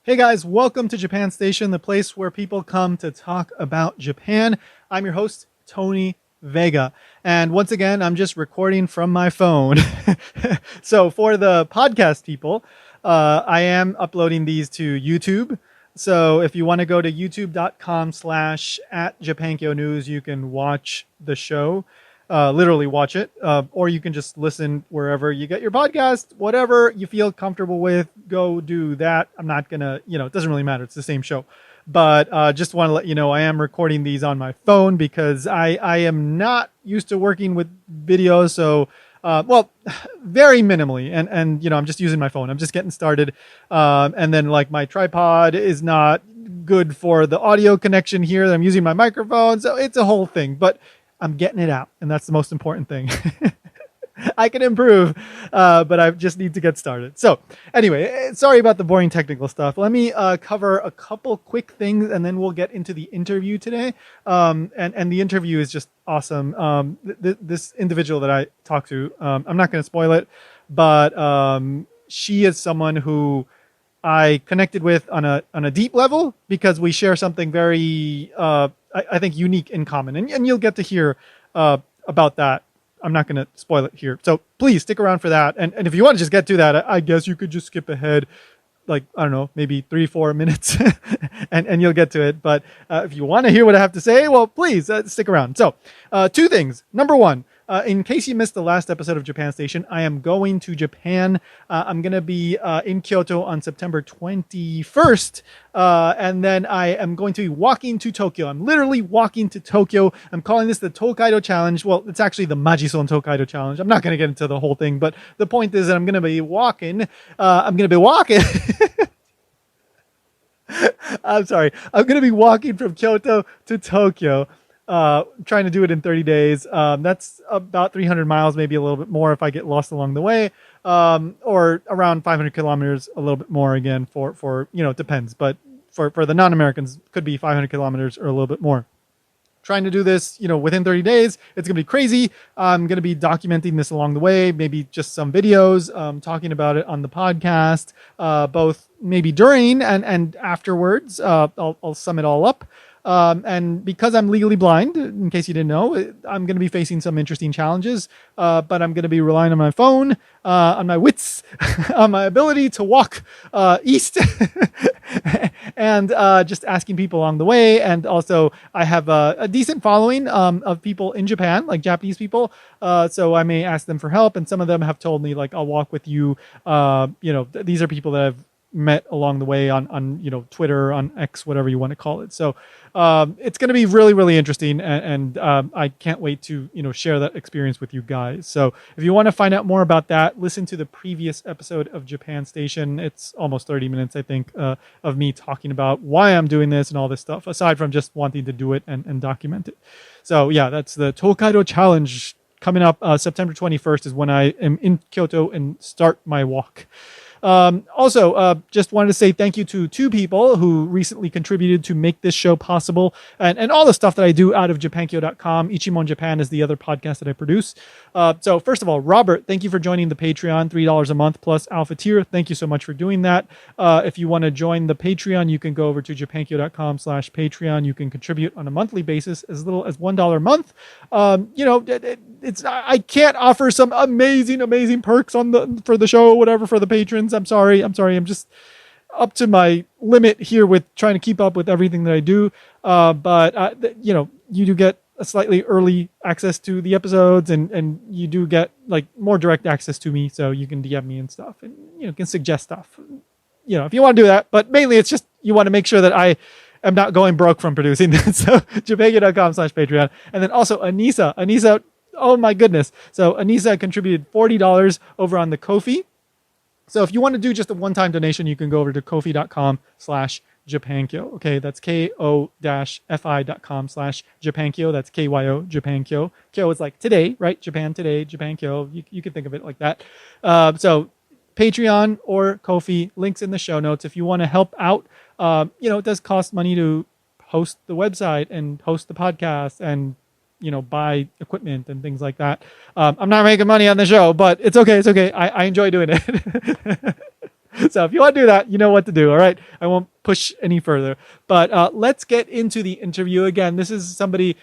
Hey guys, welcome to Japan Station, the place where people come to talk about Japan. I'm your host, Tony Vega. And once again, I'm just recording from my phone. So for the podcast people, I am uploading these to YouTube. So if you want to go to youtube.com/@JapanKyo News, you can watch the show. Literally watch it, or you can just listen wherever you get your podcast. Whatever you feel comfortable with, go do that. I'm not gonna, it doesn't really matter. It's the same show, but just want to let you know I am recording these on my phone because I am not used to working with videos. So, very minimally, and I'm just using my phone. I'm just getting started, and then like my tripod is not good for the audio connection here. I'm using my microphone, so it's a whole thing, but I'm getting it out, and that's the most important thing. I can improve, but I just need to get started. So anyway, sorry about the boring technical stuff. Let me cover a couple quick things, and then we'll get into the interview today. And the interview is just awesome. This individual that I talked to, I'm not going to spoil it, but she is someone who I connected with on a deep level because we share something very I think unique in common, and you'll get to hear about that. I'm not going to spoil it here, so please stick around for that. And if you want to just get to that, I guess you could just skip ahead, like I don't know, maybe 3-4 minutes, and you'll get to it. But if you want to hear what I have to say, well, please stick around. So two things. Number one. In case you missed the last episode of Japan Station, I am going to Japan. I'm going to be in Kyoto on September 21st. And then I am going to be walking to Tokyo. I'm literally walking to Tokyo. I'm calling this the Tokaido Challenge. Well, it's actually the Majison Tokaido Challenge. I'm not going to get into the whole thing, but the point is that I'm going to be walking. I'm sorry. I'm going to be walking from Kyoto to Tokyo. Trying to do it in 30 days. That's about 300 miles, maybe a little bit more if I get lost along the way, or around 500 kilometers, a little bit more again for it depends. But for the non-Americans, could be 500 kilometers or a little bit more. Trying to do this, within 30 days. It's going to be crazy. I'm going to be documenting this along the way, maybe just some videos, talking about it on the podcast, both maybe during and afterwards. I'll sum it all up. And because I'm legally blind, in case you didn't know, I'm going to be facing some interesting challenges, but I'm going to be relying on my phone, on my wits, on my ability to walk east and just asking people along the way. And also I have a decent following of people in Japan, like Japanese people. So I may ask them for help. And some of them have told me, like, I'll walk with you. These are people that I've met along the way on Twitter, on X, whatever you want to call it. So it's going to be really, really interesting, and I can't wait to share that experience with you guys. So if you want to find out more about that, listen to the previous episode of Japan Station. It's almost 30 minutes, I think, of me talking about why I'm doing this and all this stuff, aside from just wanting to do it and document it. So yeah, that's the Tokaido Challenge coming up. September 21st is when I am in Kyoto and start my walk. Also, just wanted to say thank you to two people who recently contributed to make this show possible, and all the stuff that I do out of JapanKyo.com. Ichimon Japan is the other podcast that I produce. So first of all, Robert, thank you for joining the Patreon, $3 a month plus Alpha Tier. Thank you so much for doing that. If you want to join the Patreon, you can go over to JapanKyo.com/Patreon. You can contribute on a monthly basis as little as $1 a month. I can't offer some amazing perks for the show or whatever for the patrons. I'm sorry. I'm just up to my limit here with trying to keep up with everything that I do. But you do get a slightly early access to the episodes, and you do get like more direct access to me, so you can DM me and stuff, and can suggest stuff. If you want to do that, but mainly it's just you want to make sure that I am not going broke from producing this. So JapanKyo.com/Patreon, and then also Anissa. Oh my goodness. So Anissa contributed $40 over on the Ko-fi. So if you want to do just a one-time donation, you can go over to kofi.com/JapanKyo. Okay, that's ko-fi.com/JapanKyo. That's KYO, JapanKyo. Kyo is like today, right? Japan today, JapanKyo. You can think of it like that. So Patreon or Ko-fi, links in the show notes. If you want to help out, it does cost money to host the website and host the podcast and buy equipment and things like that. I'm not making money on the show, but it's okay. I enjoy doing it. So if you want to do that, you know what to do. All right. I won't push any further. But let's get into the interview. Again, this is somebody.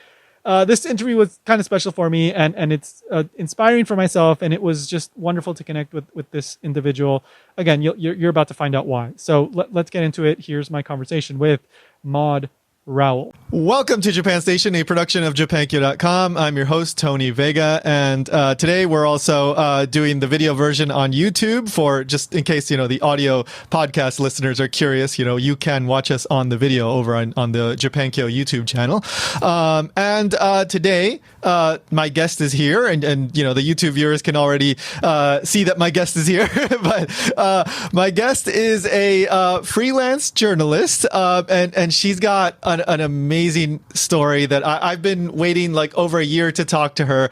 This interview was kind of special for me, and it's inspiring for myself, and it was just wonderful to connect with this individual. Again, you're about to find out why. So let's get into it. Here's my conversation with Maud Rowell. Welcome to Japan Station, a production of Japankyo.com. I'm your host, Tony Vega, and today we're also doing the video version on YouTube for, just in case, the audio podcast listeners are curious, you can watch us on the video over on the Japankyo YouTube channel. And today, my guest is here, and the YouTube viewers can already see that my guest is here, but my guest is a freelance journalist, and she's got an amazing story that I've been waiting like over a year to talk to her.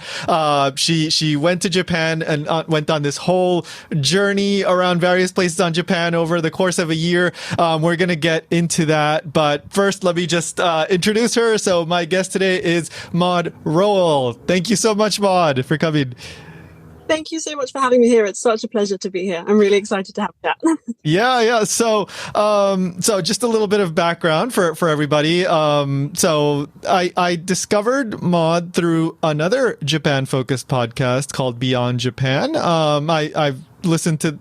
She went to Japan and went on this whole journey around various places on Japan over the course of a year. We're going to get into that. But first, let me just introduce her. So my guest today is Maud Rowell. Thank you so much, Maud, for coming. Thank you so much for having me here. It's such a pleasure to be here. I'm really excited to have that. Yeah. So just a little bit of background for everybody. So I discovered Maud through another Japan-focused podcast called Beyond Japan. I've listened to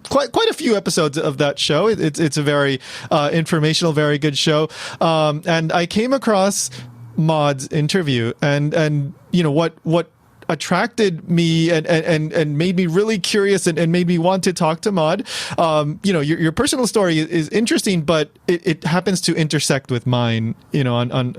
quite a few episodes of that show. It's a very informational, very good show. And I came across Maud's interview, and what attracted me and made me really curious and made me want to talk to Maud. Your personal story is interesting, but it happens to intersect with mine, on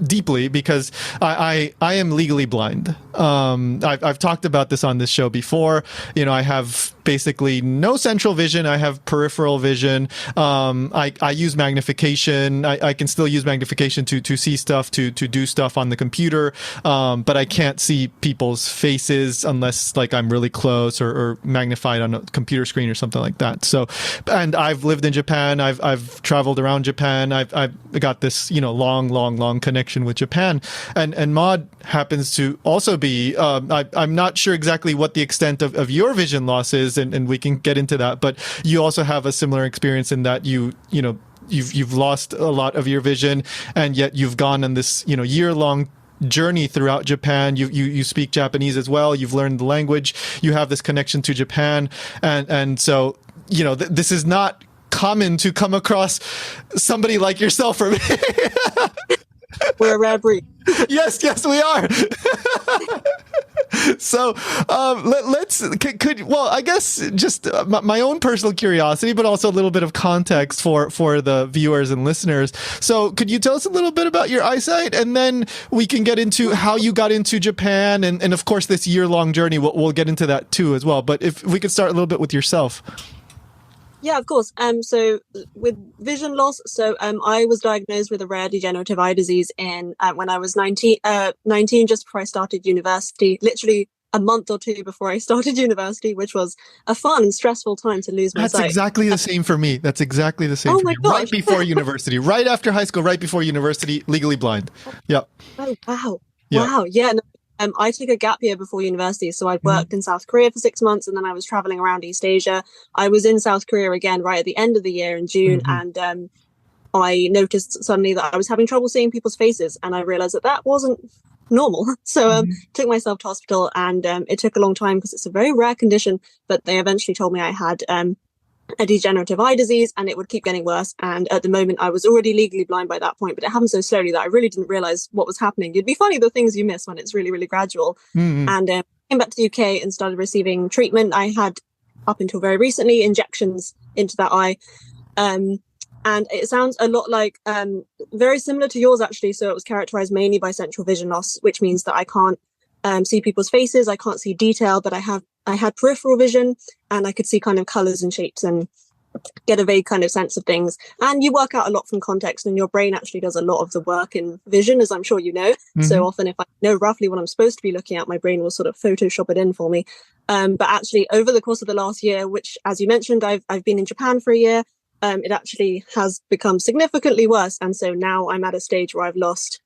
deeply, because I am legally blind. I've talked about this on this show before. I have basically no central vision. I have peripheral vision. I use magnification. I can still use magnification to see stuff, to do stuff on the computer. But I can't see people's faces unless like I'm really close or magnified on a computer screen or something like that. So, and I've lived in Japan. I've traveled around Japan. I've got this, long connection with Japan. And Maud happens to also be, I'm not sure exactly what the extent of your vision loss is, and we can get into that, but you also have a similar experience in that you've lost a lot of your vision, and yet you've gone on this, year-long journey throughout Japan. You speak Japanese as well. You've learned the language. You have this connection to Japan. And so, this is not common to come across somebody like yourself for me. We're a rare breed. Yes, we are. So I guess just my own personal curiosity, but also a little bit of context for the viewers and listeners. So could you tell us a little bit about your eyesight, and then we can get into how you got into Japan, and of course this year-long journey. We'll get into that too as well. But if we could start a little bit with yourself. Yeah, of course. So with vision loss, I was diagnosed with a rare degenerative eye disease when I was 19, just before I started university, literally a month or two before I started university, which was a fun and stressful time to lose my sight. That's exactly the same for me. That's exactly the same for me. Gosh. Right before university, right after high school, right before university, legally blind. Yep. Oh, wow. Yeah. Wow. Yeah. No, I took a gap year before university, so I'd worked in South Korea for 6 months, and then I was traveling around East Asia. I was in South Korea again right at the end of the year in June, and I noticed suddenly that I was having trouble seeing people's faces, and I realized that wasn't normal. So took myself to hospital, and it took a long time because it's a very rare condition, but they eventually told me I had a degenerative eye disease, and it would keep getting worse. And at the moment, I was already legally blind by that point, but it happened so slowly that I really didn't realize what was happening. It'd be funny the things you miss when it's really, really gradual. And came back to the UK and started receiving treatment. I had, up until very recently, injections into that eye. And it sounds a lot like, very similar to yours, actually. So it was characterized mainly by central vision loss, which means that I can't see people's faces. I can't see detail, but I had peripheral vision, and I could see kind of colors and shapes and get a vague kind of sense of things. And you work out a lot from context, and your brain actually does a lot of the work in vision, as I'm sure you know. So often if I know roughly what I'm supposed to be looking at, my brain will sort of Photoshop it in for me. But actually over the course of the last year, which, as you mentioned, I've been in Japan for a year, it actually has become significantly worse. And so now I'm at a stage where I've lost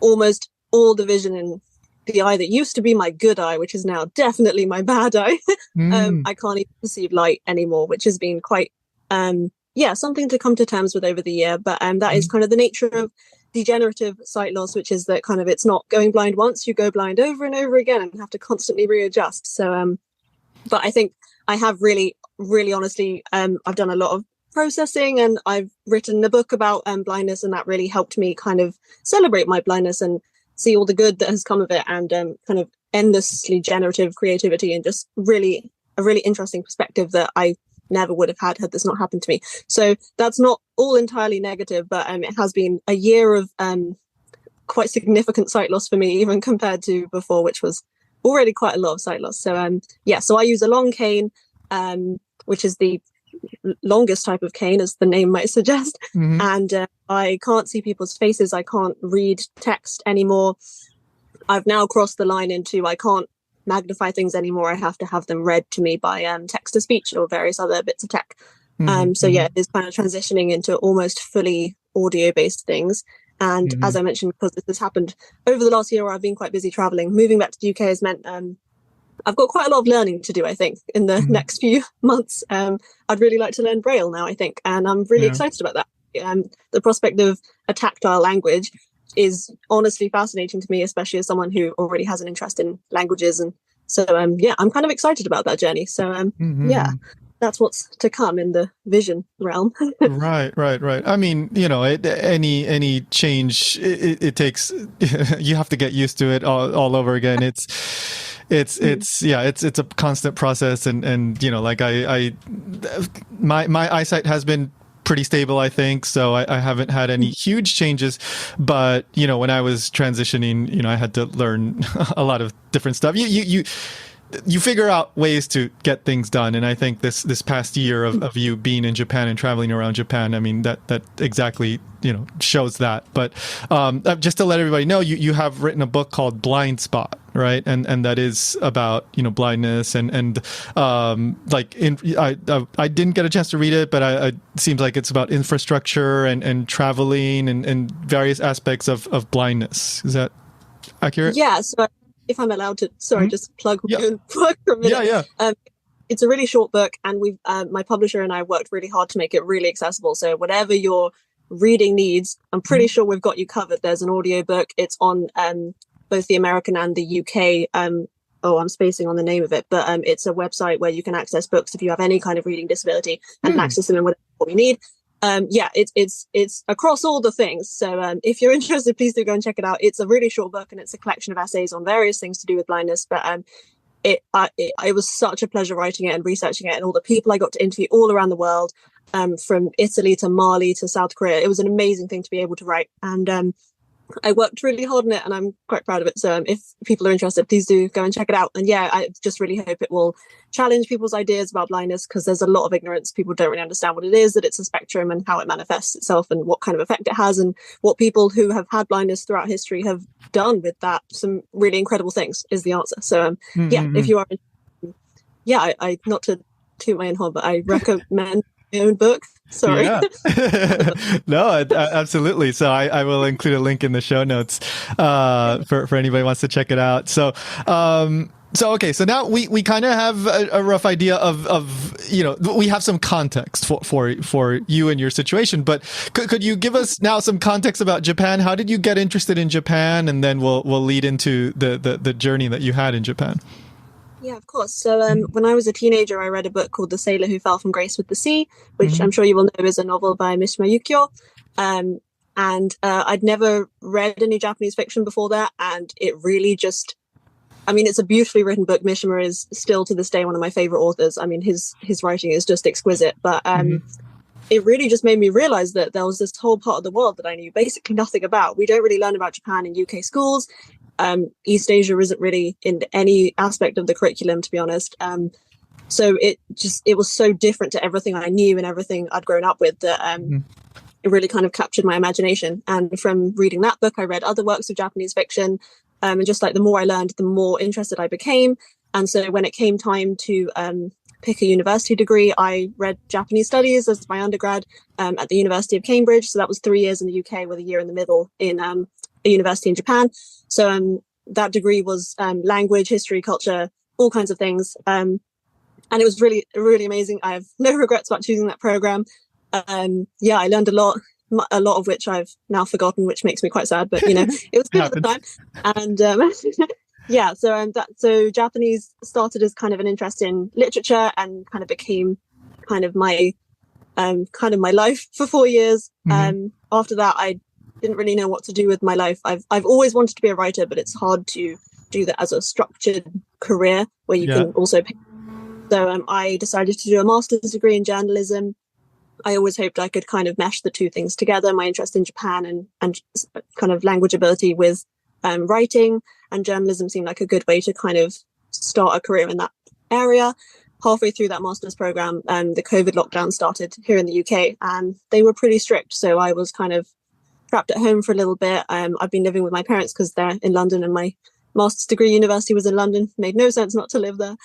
almost all the vision in the eye that used to be my good eye, which is now definitely my bad eye. Mm. I can't even perceive light anymore, which has been quite, something to come to terms with over the year. But that is kind of the nature of degenerative sight loss, which is that kind of it's not going blind once, you go blind over and over again and have to constantly readjust. So, but I think I have really, really honestly, I've done a lot of processing, and I've written a book about blindness, and that really helped me kind of celebrate my blindness and see all the good that has come of it, and kind of endlessly generative creativity, and just really a really interesting perspective that I never would have had this not happened to me. So that's not all entirely negative, but it has been a year of quite significant sight loss for me, even compared to before, which was already quite a lot of sight loss. So so I use a long cane, which is the longest type of cane, as the name might suggest. Mm-hmm. And I can't see people's faces. I can't read text anymore. I've now crossed the line into I can't magnify things anymore. I have to have them read to me by text to speech or various other bits of tech. So yeah, it's kind of transitioning into almost fully audio based things. And as I mentioned, because this has happened over the last year where I've been quite busy traveling, moving back to the UK has meant I've got quite a lot of learning to do, I think, in the next few months. I'd really like to learn braille now, I think, and I'm really excited about that. The prospect of a tactile language is honestly fascinating to me, especially as someone who already has an interest in languages. And so, I'm kind of excited about that journey. So, that's what's to come in the vision realm. Right. I mean, any change, it takes, you have to get used to it all over again. It's a constant process, and like my eyesight has been pretty stable, I think, so I haven't had any huge changes, but when I was transitioning, I had to learn a lot of different stuff. You figure out ways to get things done, and I think this past year of you being in Japan and traveling around Japan, I mean that exactly shows that. But just to let everybody know, you have written a book called Blind Spot, right? And that is about blindness and I didn't get a chance to read it, but it seems like it's about infrastructure and traveling and various aspects of blindness. Is that accurate? Yeah. So if I'm allowed to, just plug for a minute. Yeah. It's a really short book, and we've my publisher and I worked really hard to make it really accessible. So whatever your reading needs, I'm pretty sure we've got you covered. There's an audio book. It's on both the American and the UK. I'm spacing on the name of it, but it's a website where you can access books if you have any kind of reading disability and access them in whatever you need. It's across all the things. So if you're interested, please do go and check it out. It's a really short book, and it's a collection of essays on various things to do with blindness. But it was such a pleasure writing it and researching it, and all the people I got to interview all around the world, from Italy to Mali to South Korea. It was an amazing thing to be able to write, and I worked really hard on it, and I'm quite proud of it. So if people are interested, please do go and check it out. And I just really hope it will challenge people's ideas about blindness, because there's a lot of ignorance. People don't really understand what it is, that it's a spectrum and how it manifests itself and what kind of effect it has, and what people who have had blindness throughout history have done with that. Some really incredible things is the answer. So if you are, I not to toot my own horn, but I recommend my own book. Sorry. Yeah. No, absolutely. So I will include a link in the show notes for anybody who wants to check it out. So okay, so now we kind of have a rough idea of we have some context for you and your situation, but could you give us now some context about Japan? How did you get interested in Japan, and then we'll lead into the journey that you had in Japan. Yeah, of course. So when I was a teenager, I read a book called The Sailor Who Fell from Grace with the Sea, which I'm sure you will know is a novel by Mishima Yukio. And I'd never read any Japanese fiction before that. And it really just, it's a beautifully written book. Mishima is still to this day one of my favorite authors. I mean, his writing is just exquisite. But it really just made me realize that there was this whole part of the world that I knew basically nothing about. We don't really learn about Japan in UK schools. East Asia isn't really in any aspect of the curriculum, to be honest. So it was so different to everything I knew and everything I'd grown up with that it really kind of captured my imagination. And from reading that book, I read other works of Japanese fiction. And just like the more I learned, the more interested I became. And so when it came time to pick a university degree, I read Japanese studies as my undergrad at the University of Cambridge. So that was 3 years in the UK with a year in the middle in a university in Japan. So that degree was language, history, culture, all kinds of things. And it was really, really amazing. I have no regrets about choosing that program. Yeah, I learned a lot of which I've now forgotten, which makes me quite sad. But it was good at the time. And yeah, so Japanese started as kind of an interest in literature and kind of became kind of my life for 4 years. After that, I didn't really know what to do with my life. I've always wanted to be a writer, but it's hard to do that as a structured career where you can also pay. So I decided to do a master's degree in journalism. I always hoped I could kind of mesh the two things together, my interest in Japan and kind of language ability with writing, and journalism seemed like a good way to kind of start a career in that area. Halfway through that master's program, the COVID lockdown started here in the UK, and they were pretty strict. So I was kind of trapped at home for a little bit. I've been living with my parents because they're in London, and my master's degree university was in London. Made no sense not to live there.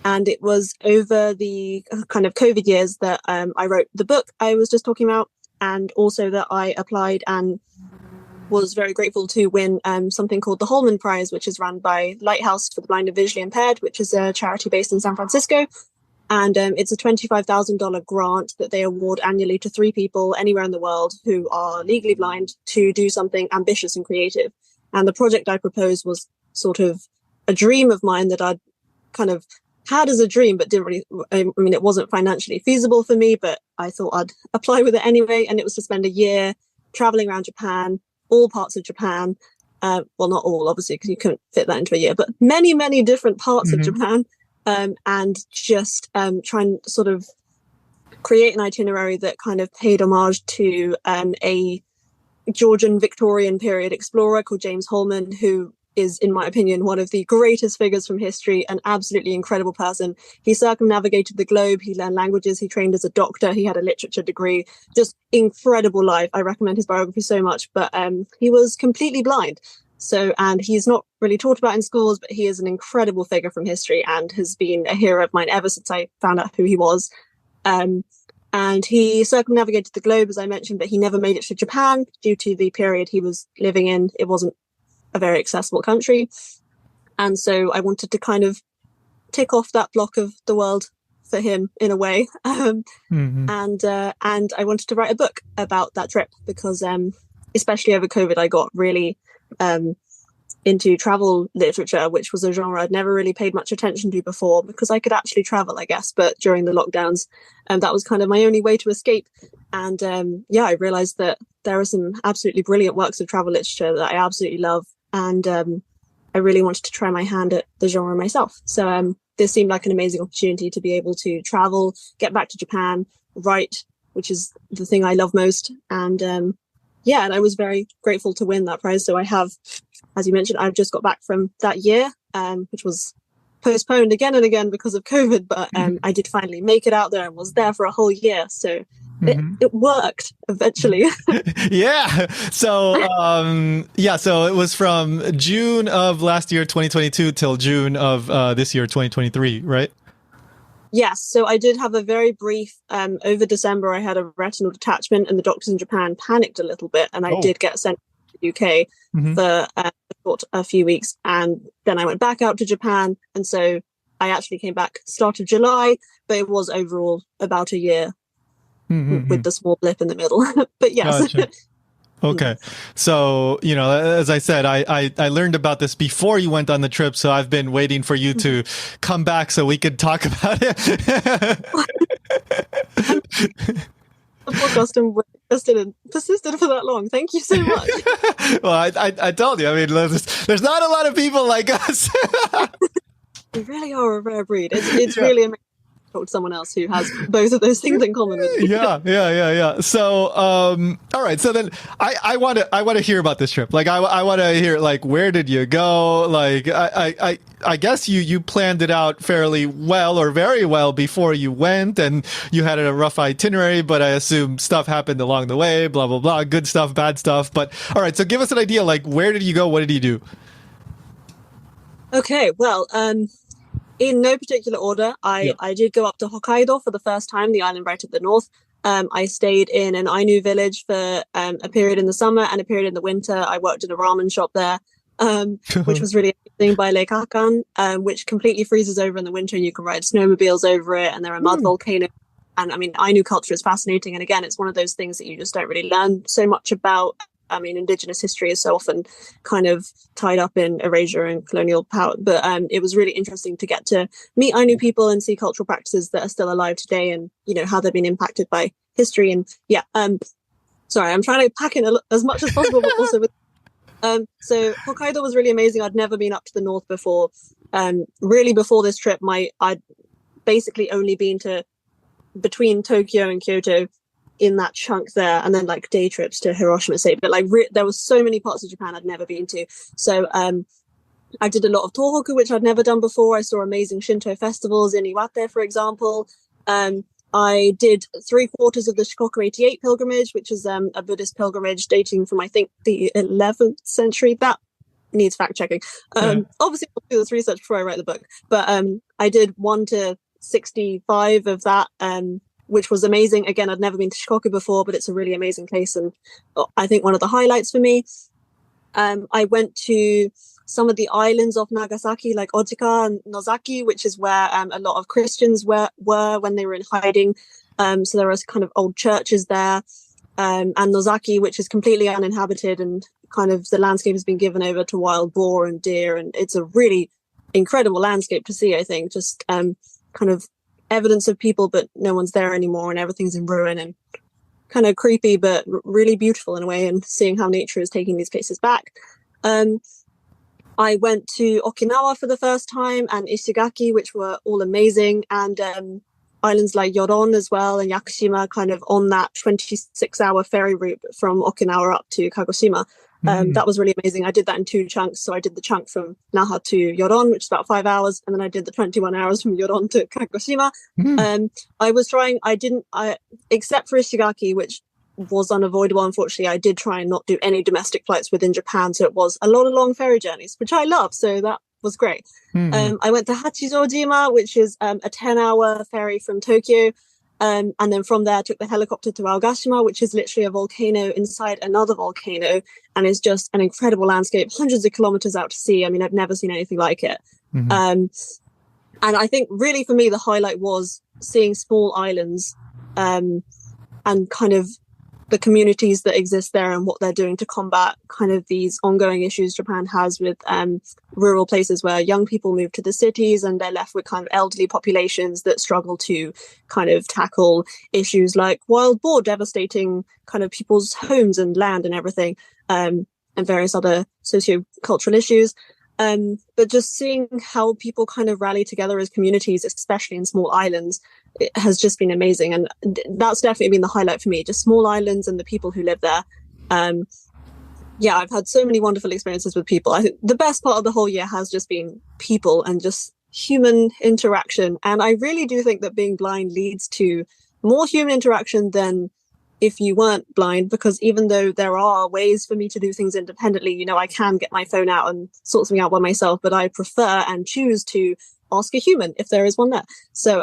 And it was over the kind of COVID years that I wrote the book I was just talking about, and also that I applied and was very grateful to win something called the Holman Prize, which is run by Lighthouse for the Blind and Visually Impaired, which is a charity based in San Francisco. And it's a $25,000 grant that they award annually to 3 people anywhere in the world who are legally blind to do something ambitious and creative. And the project I proposed was sort of a dream of mine that I'd kind of had as a dream, but didn't really, I mean, it wasn't financially feasible for me, but I thought I'd apply with it anyway. And it was to spend a year traveling around Japan, all parts of Japan. Well, not all, obviously, because you couldn't fit that into a year, but many, many different parts of Japan. And just try and sort of create an itinerary that kind of paid homage to a Georgian Victorian period explorer called James Holman, who is, in my opinion, one of the greatest figures from history, an absolutely incredible person. He circumnavigated the globe, he learned languages, he trained as a doctor, he had a literature degree, just incredible life. I recommend his biography so much, but he was completely blind. So, and he's not really taught about in schools, but he is an incredible figure from history and has been a hero of mine ever since I found out who he was. And he circumnavigated the globe, as I mentioned, but he never made it to Japan due to the period he was living in. It wasn't a very accessible country. And so I wanted to kind of tick off that block of the world for him in a way. And I wanted to write a book about that trip because especially over COVID, I got really into travel literature, which was a genre I'd never really paid much attention to before because I could actually travel, I guess. But during the lockdowns, that was kind of my only way to escape. And yeah, I realized that there are some absolutely brilliant works of travel literature that I absolutely love. And I really wanted to try my hand at the genre myself. So this seemed like an amazing opportunity to be able to travel, get back to Japan, write, which is the thing I love most. And yeah, and I was very grateful to win that prize. So I have, as you mentioned, I've just got back from that year, which was postponed again and again because of COVID. But I did finally make it out there and was there for a whole year. So it worked eventually. Yeah. So, so it was from June of last year, 2022 till June of this year, 2023, right? Yes. So I did have a very brief, over December, I had a retinal detachment and the doctors in Japan panicked a little bit and I did get sent to the UK for a few weeks. And then I went back out to Japan. And so I actually came back start of July, but it was overall about a year with the small blip in the middle. But yes. Gotcha. Okay. So, you know, as I said, I learned about this before you went on the trip. So I've been waiting for you to come back so we could talk about it. The podcast persisted for that long. Thank you so much. Well, I told you, I mean, there's not a lot of people like us. We really are a rare breed. It's really amazing. Talk to someone else who has both of those things in common with me. Yeah. So, all right. So then I want to hear about this trip. Like, I want to hear, like, where did you go? Like, I guess you planned it out fairly well or very well before you went and you had a rough itinerary, but I assume stuff happened along the way, blah, blah, blah, good stuff, bad stuff. But all right. So give us an idea, like, where did you go? What did you do? Okay. Well, in no particular order, I did go up to Hokkaido for the first time, the island right at the north. I stayed in an Ainu village for a period in the summer and a period in the winter. I worked in a ramen shop there. which was really interesting by Lake Akan, which completely freezes over in the winter and you can ride snowmobiles over it. And there are mud volcanoes. And I mean, Ainu culture is fascinating. And again, it's one of those things that you just don't really learn so much about. I mean, Indigenous history is so often kind of tied up in erasure and colonial power. But it was really interesting to get to meet Ainu people and see cultural practices that are still alive today and, you know, how they've been impacted by history. And yeah, sorry, I'm trying to pack in as much as possible, but also with. So Hokkaido was really amazing. I'd never been up to the north before. Really before this trip, I'd basically only been to between Tokyo and Kyoto in that chunk there, and then like day trips to Hiroshima State. But like there was so many parts of Japan I'd never been to. So I did a lot of Tohoku, which I'd never done before. I saw amazing Shinto festivals in Iwate, for example. I did 3/4 of the Shikoku 88 pilgrimage, which is a Buddhist pilgrimage dating from, I think, the 11th century. That needs fact checking. Obviously, I'll do this research before I write the book. But I did 1 to 65 of that, which was amazing. Again, I'd never been to Shikoku before, but it's a really amazing place. And I think one of the highlights for me, I went to some of the islands of Nagasaki, like Ojika and Nozaki, which is where a lot of Christians were when they were in hiding. So there was kind of old churches there, and Nozaki, which is completely uninhabited, and kind of the landscape has been given over to wild boar and deer, and it's a really incredible landscape to see. I think just kind of evidence of people, but no one's there anymore, and everything's in ruin, and kind of creepy, but really beautiful in a way, and seeing how nature is taking these places back. I went to Okinawa for the first time and Ishigaki, which were all amazing, and islands like Yoron as well and Yakushima, kind of on that 26-hour ferry route from Okinawa up to Kagoshima. That was really amazing. I did that in 2 chunks. So I did the chunk from Naha to Yoron, which is about 5 hours, and then I did the 21 hours from Yoron to Kagoshima. Except for Ishigaki, which was unavoidable, unfortunately, I did try and not do any domestic flights within Japan, so it was a lot of long ferry journeys, which I love, so that was great. I went to Hachijojima, which is a 10-hour ferry from Tokyo, and then from there I took the helicopter to Aogashima, which is literally a volcano inside another volcano, and is just an incredible landscape, hundreds of kilometers out to sea. I mean, I've never seen anything like it. And I think really for me the highlight was seeing small islands and kind of the communities that exist there and what they're doing to combat kind of these ongoing issues Japan has with rural places where young people move to the cities and they're left with kind of elderly populations that struggle to kind of tackle issues like wild boar devastating kind of people's homes and land and everything, and various other socio-cultural issues. But just seeing how people kind of rally together as communities, especially in small islands, it has just been amazing. And that's definitely been the highlight for me, just small islands and the people who live there. I've had so many wonderful experiences with people. I think the best part of the whole year has just been people and just human interaction. And I really do think that being blind leads to more human interaction than if you weren't blind, because even though there are ways for me to do things independently, you know, I can get my phone out and sort something out by myself, but I prefer and choose to ask a human if there is one there. So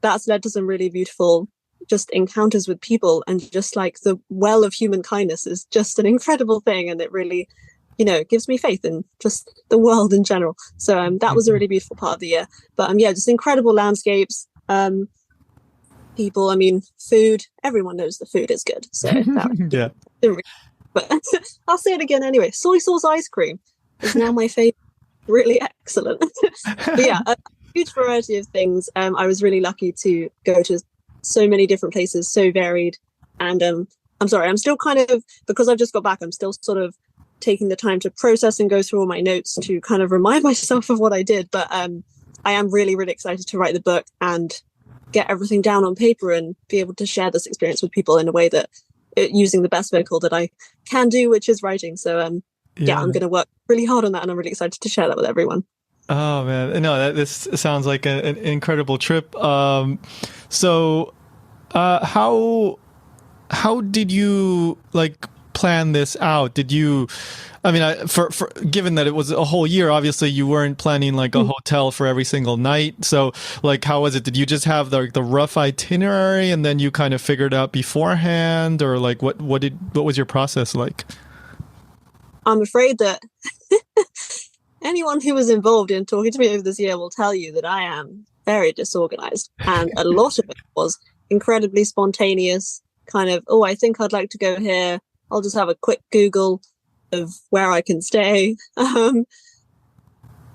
that's led to some really beautiful just encounters with people, and just like the well of human kindness is just an incredible thing, and it really, you know, gives me faith in just the world in general. So that was a really beautiful part of the year. But just incredible landscapes, people, I mean, food, everyone knows the food is good. So that but I'll say it again anyway. Soy sauce ice cream is now my favorite. Really excellent. But a huge variety of things. I was really lucky to go to so many different places, so varied. And I'm sorry, I'm still kind of, because I've just got back, I'm still sort of taking the time to process and go through all my notes to kind of remind myself of what I did. But I am really, really excited to write the book and get everything down on paper and be able to share this experience with people in a way that using the best vehicle that I can do, which is writing. So I'm going to work really hard on that, and I'm really excited to share that with everyone. Oh man, no, this sounds like an incredible trip. So how did you like plan this out? Did you, I mean, for given that it was a whole year, obviously you weren't planning like a hotel for every single night. So like, how was it? Did you just have the rough itinerary and then you kind of figured out beforehand, or like what was your process like? I'm afraid that anyone who was involved in talking to me over this year will tell you that I am very disorganized. And a lot of it was incredibly spontaneous, kind of, oh, I think I'd like to go here. I'll just have a quick Google of where I can stay.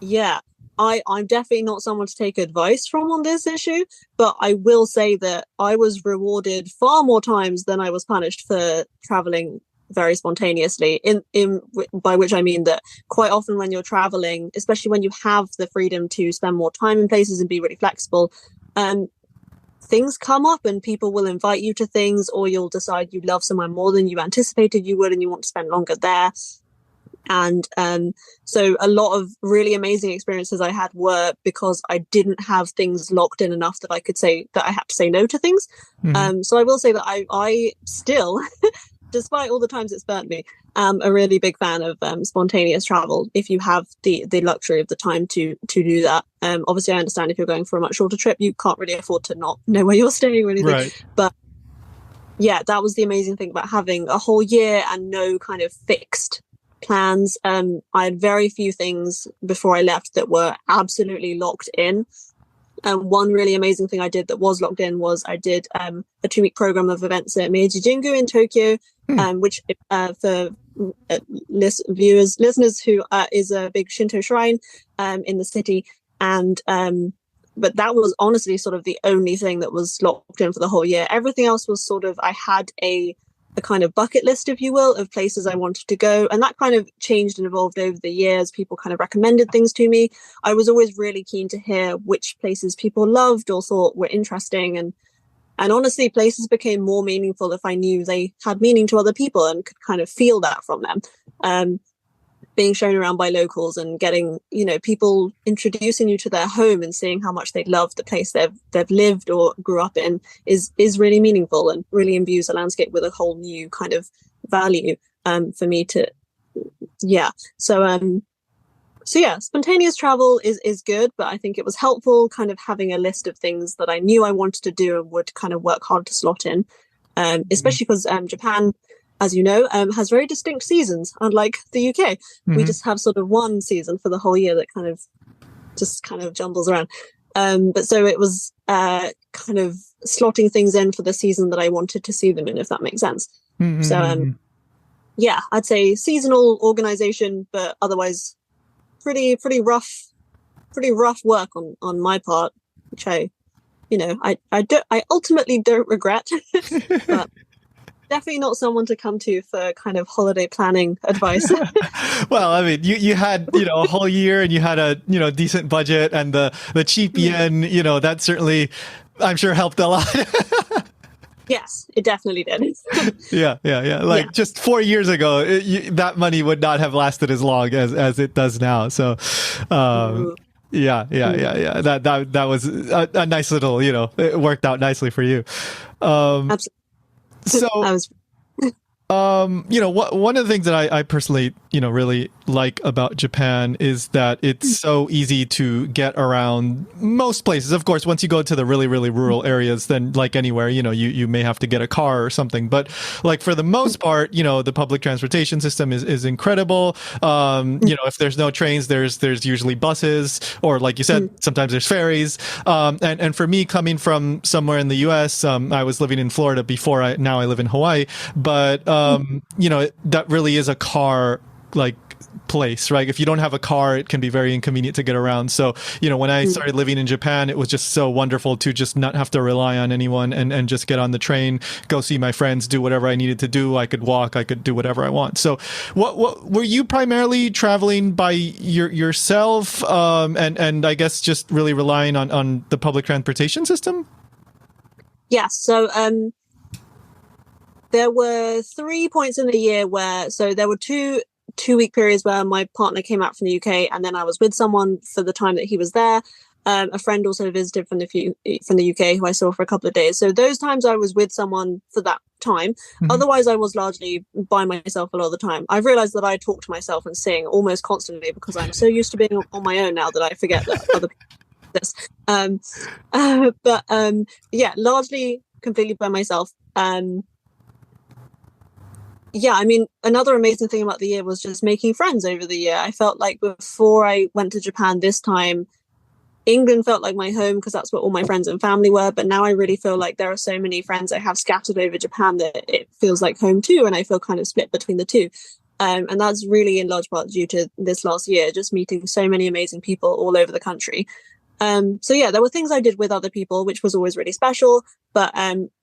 Yeah, I'm definitely not someone to take advice from on this issue, but I will say that I was rewarded far more times than I was punished for traveling very spontaneously, by which I mean that quite often when you're traveling, especially when you have the freedom to spend more time in places and be really flexible, things come up and people will invite you to things, or you'll decide you love somewhere more than you anticipated you would and you want to spend longer there. And so a lot of really amazing experiences I had were because I didn't have things locked in enough that I could say that I had to say no to things. So I will say that I still despite all the times it's burnt me, I'm a really big fan of spontaneous travel if you have the luxury of the time to do that. Obviously, I understand if you're going for a much shorter trip, you can't really afford to not know where you're staying or anything. Right. But yeah, that was the amazing thing about having a whole year and no kind of fixed plans. I had very few things before I left that were absolutely locked in. One really amazing thing I did that was locked in was I did a 2-week program of events at Meiji Jingu in Tokyo, which for listeners who is a big Shinto shrine in the city. And but that was honestly sort of the only thing that was locked in for the whole year. Everything else was sort of, I had a kind of bucket list, if you will, of places I wanted to go. And that kind of changed and evolved over the years. People kind of recommended things to me. I was always really keen to hear which places people loved or thought were interesting. And honestly, places became more meaningful if I knew they had meaning to other people and could kind of feel that from them. Being shown around by locals and getting, people introducing you to their home and seeing how much they love the place they've lived or grew up in is really meaningful and really imbues the landscape with a whole new kind of value for me to, yeah. So yeah, spontaneous travel is good, but I think it was helpful kind of having a list of things that I knew I wanted to do and would kind of work hard to slot in, especially because Japan, as you know, has very distinct seasons, unlike the UK. We just have sort of one season for the whole year that kind of jumbles around. But so it was kind of slotting things in for the season that I wanted to see them in, if that makes sense. So yeah, I'd say seasonal organization, but otherwise pretty rough work on my part, which I ultimately don't regret. But definitely not someone to come to for kind of holiday planning advice. Well, I mean, you had, a whole year and you had a, decent budget, and the cheap yen, that certainly, I'm sure, helped a lot. Yes, it definitely did. Yeah. Like just 4 years ago, that money would not have lasted as long as it does now. So, yeah. That was a nice little, it worked out nicely for you. Absolutely. So, one of the things that I personally, really like about Japan is that it's so easy to get around most places. Of course, once you go to the really, really rural areas, then like anywhere, you may have to get a car or something. But like for the most part, the public transportation system is incredible. If there's no trains, there's usually buses, or like you said, sometimes there's ferries. And for me, coming from somewhere in the US, I was living in Florida before now I live in Hawaii, but that really is a car like place, right? If you don't have a car, it can be very inconvenient to get around. So, when I started living in Japan, it was just so wonderful to just not have to rely on anyone and just get on the train, go see my friends, do whatever I needed to do. I could walk, I could do whatever I want. So what were you primarily traveling by yourself? And I guess just really relying on the public transportation system? Yeah. So, there were 3 points in the year so there were two-week periods where my partner came out from the UK, and then I was with someone for the time that he was there. A friend also visited from the UK who I saw for a couple of days. So those times I was with someone for that time. Otherwise, I was largely by myself a lot of the time. I've realized that I talk to myself and sing almost constantly because I'm so used to being on my own now that I forget that other people do this. But yeah, largely completely by myself. yeah, I mean, another amazing thing about the year was just making friends over the year. I felt like before I went to Japan this time, England felt like my home because that's where all my friends and family were. But now I really feel like there are so many friends I have scattered over Japan that it feels like home too. And I feel kind of split between the two. And that's really in large part due to this last year, just meeting so many amazing people all over the country. So yeah, there were things I did with other people, which was always really special. But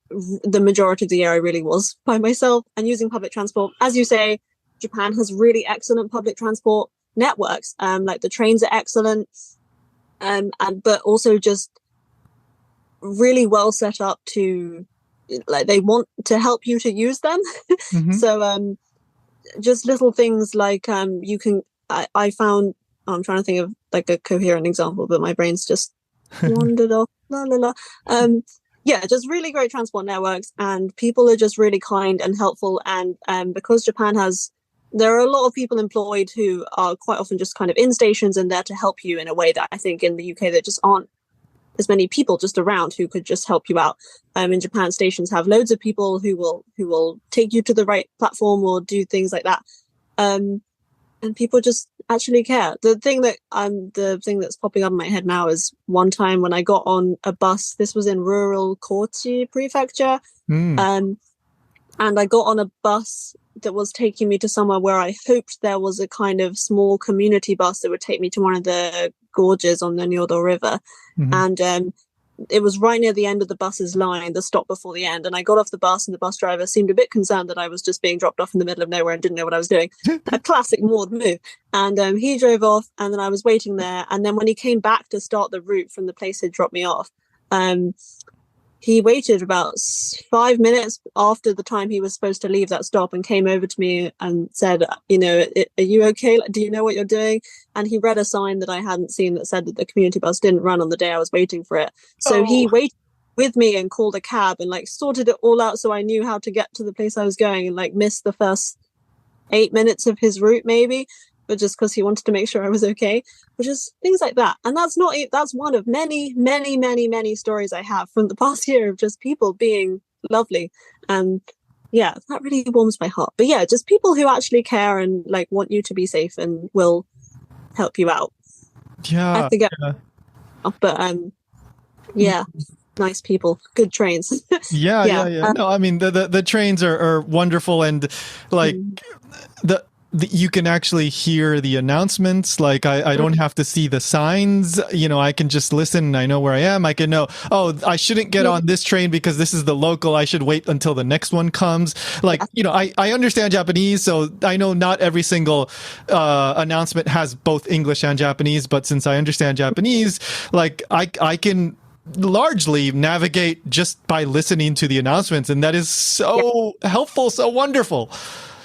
the majority of the year I really was by myself and using public transport. As you say, Japan has really excellent public transport networks. Like the trains are excellent, and but also just really well set up to, like, they want to help you to use them. Mm-hmm. So just little things like you can. I found. I'm trying to think of like a coherent example, but my brain's just wandered off. La la la. Yeah, just really great transport networks, and people are just really kind and helpful. And because Japan has, there are a lot of people employed who are quite often just kind of in stations and there to help you in a way that I think in the UK there just aren't as many people just around who could just help you out. In Japan, stations have loads of people who will take you to the right platform or do things like that. And people just actually care. The thing that's popping up in my head now is one time when I got on a bus. This was in rural Kochi Prefecture, and I got on a bus that was taking me to somewhere where I hoped there was a kind of small community bus that would take me to one of the gorges on the Nyodo River, and it was right near the end of the bus's line, the stop before the end. And I got off the bus and the bus driver seemed a bit concerned that I was just being dropped off in the middle of nowhere and didn't know what I was doing. A classic Maud move. And he drove off, and then I was waiting there. And then when he came back to start the route from the place he'd dropped me off, he waited about 5 minutes after the time he was supposed to leave that stop and came over to me and said, are you okay? Do you know what you're doing? And he read a sign that I hadn't seen that said that the community bus didn't run on the day I was waiting for it. So he waited with me and called a cab and like sorted it all out so I knew how to get to the place I was going, and like missed the first 8 minutes of his route maybe, but just because he wanted to make sure I was okay, which is things like that. And that's one of many, many, many, many stories I have from the past year of just people being lovely. And yeah, that really warms my heart. But yeah, just people who actually care and like want you to be safe and will help you out. Yeah. I forget. Yeah. But yeah, nice people, good trains. Yeah. No, I mean the trains are wonderful, and like the you can actually hear the announcements. Like I don't have to see the signs. I can just listen and I know where I am. I can know, oh, I shouldn't get on this train because this is the local. I should wait until the next one comes. Like, I understand Japanese, so I know not every single announcement has both English and Japanese. But since I understand Japanese, like I can largely navigate just by listening to the announcements. And that is so helpful, so wonderful.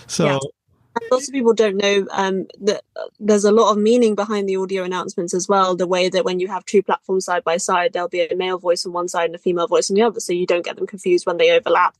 So... Yeah. Lots of people don't know that there's a lot of meaning behind the audio announcements as well. The way that when you have two platforms side by side, there'll be a male voice on one side and a female voice on the other, so you don't get them confused when they overlap.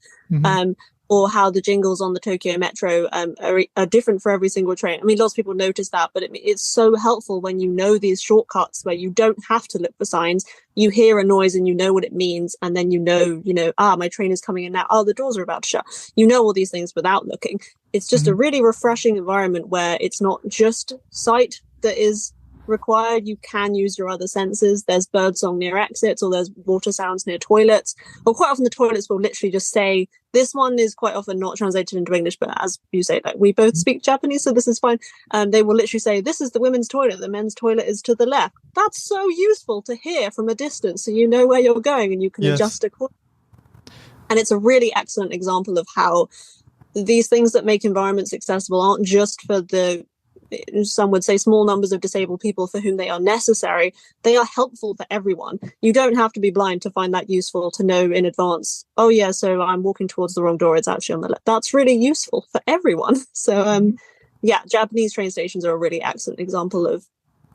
Or how the jingles on the Tokyo Metro are different for every single train. I mean, lots of people notice that, but it's so helpful when you know these shortcuts where you don't have to look for signs. You hear a noise and you know what it means, and then my train is coming in now. Oh, the doors are about to shut. You know all these things without looking. It's just a really refreshing environment where it's not just sight that is required. You can use your other senses. There's birdsong near exits, or there's water sounds near toilets. Or quite often the toilets will literally just say, this one is quite often not translated into English, but as you say, like, we both speak Japanese, so this is fine. They will literally say, this is the women's toilet, the men's toilet is to the left. That's so useful to hear from a distance, so you know where you're going and you can adjust accordingly. And it's a really excellent example of how these things that make environments accessible aren't just for some would say small numbers of disabled people for whom they are necessary. They are helpful for everyone. You don't have to be blind to find that useful, to know in advance, oh yeah, so I'm walking towards the wrong door, it's actually on the left. That's really useful for everyone. So Japanese train stations are a really excellent example of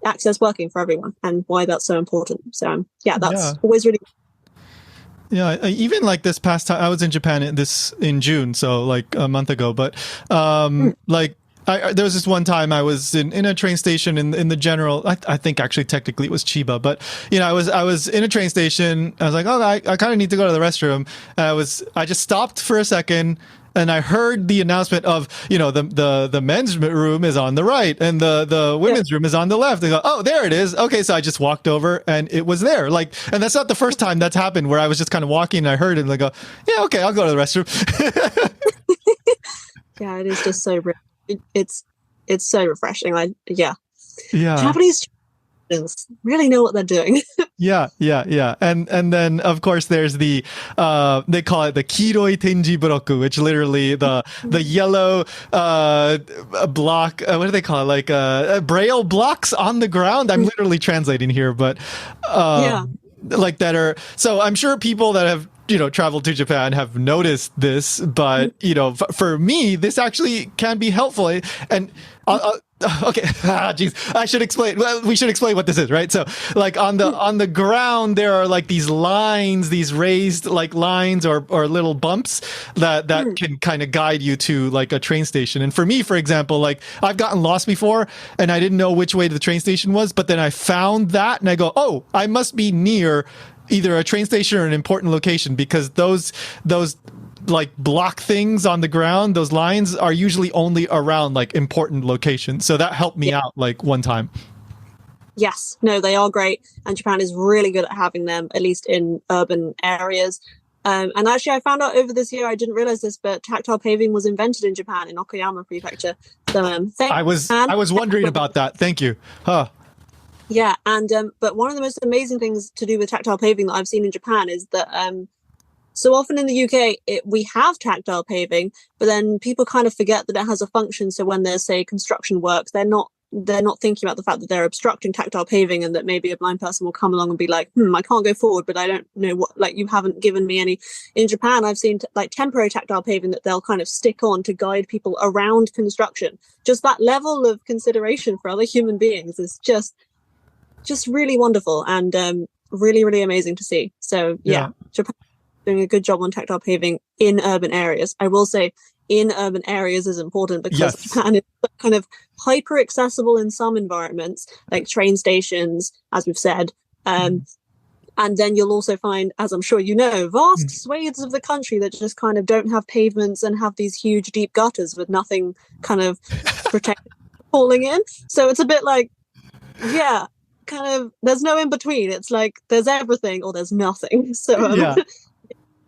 access working for everyone and why that's so important. So always really... Yeah, even like this past time, I was in Japan in June, so like a month ago, but there was this one time I was in a train station in the general, I think actually technically it was Chiba, but I was in a train station. I was like, oh, I kind of need to go to the restroom. And I just stopped for a second. and I heard the announcement of, the men's room is on the right and the women's room is on the left. They go, oh, there it is. Okay, so I just walked over and it was there. Like, and that's not the first time that's happened where I was just kind of walking and I heard it and I go, yeah, okay, I'll go to the restroom. Yeah, it is just so it's so refreshing. Yeah. Japanese really know what they're doing. Yeah. And then of course there's the they call it the kiroi tenji buroku, which literally the yellow block, what do they call it, like braille blocks on the ground. I'm literally translating here, but like that are, so I'm sure people that have traveled to Japan have noticed this, but for me this actually can be helpful. And okay, geez, I should explain. Well, we should explain what this is, right? So, like on the ground, there are like these lines, these raised like lines or little bumps that can kind of guide you to like a train station. And for me, for example, like I've gotten lost before, and I didn't know which way the train station was, but then I found that, and I go, oh, I must be near either a train station or an important location, because those like block things on the ground, those lines are usually only around like important locations. So that helped me out like one time. Yes, no, they are great. And Japan is really good at having them, at least in urban areas. And actually, I found out over this year, I didn't realize this, but tactile paving was invented in Japan, in Okayama Prefecture. So I was wondering about that. Thank you. Huh. Yeah, and but one of the most amazing things to do with tactile paving that I've seen in Japan is that so often in the UK we have tactile paving, but then people kind of forget that it has a function. So when there's, say, construction work, they're not thinking about the fact that they're obstructing tactile paving, and that maybe a blind person will come along and be like, I can't go forward, but I don't know what, like, you haven't given me any. In Japan, I've seen like temporary tactile paving that they'll kind of stick on to guide people around construction. Just that level of consideration for other human beings is just really wonderful and really, really amazing to see. So yeah, Japan doing a good job on tactile paving in urban areas. I will say in urban areas is important, because Japan is kind of hyper accessible in some environments, like train stations, as we've said. And then you'll also find, as I'm sure you know, vast swathes of the country that just kind of don't have pavements and have these huge deep gutters with nothing kind of protecting falling in. So it's a bit like, kind of, there's no in between. It's like there's everything or there's nothing. So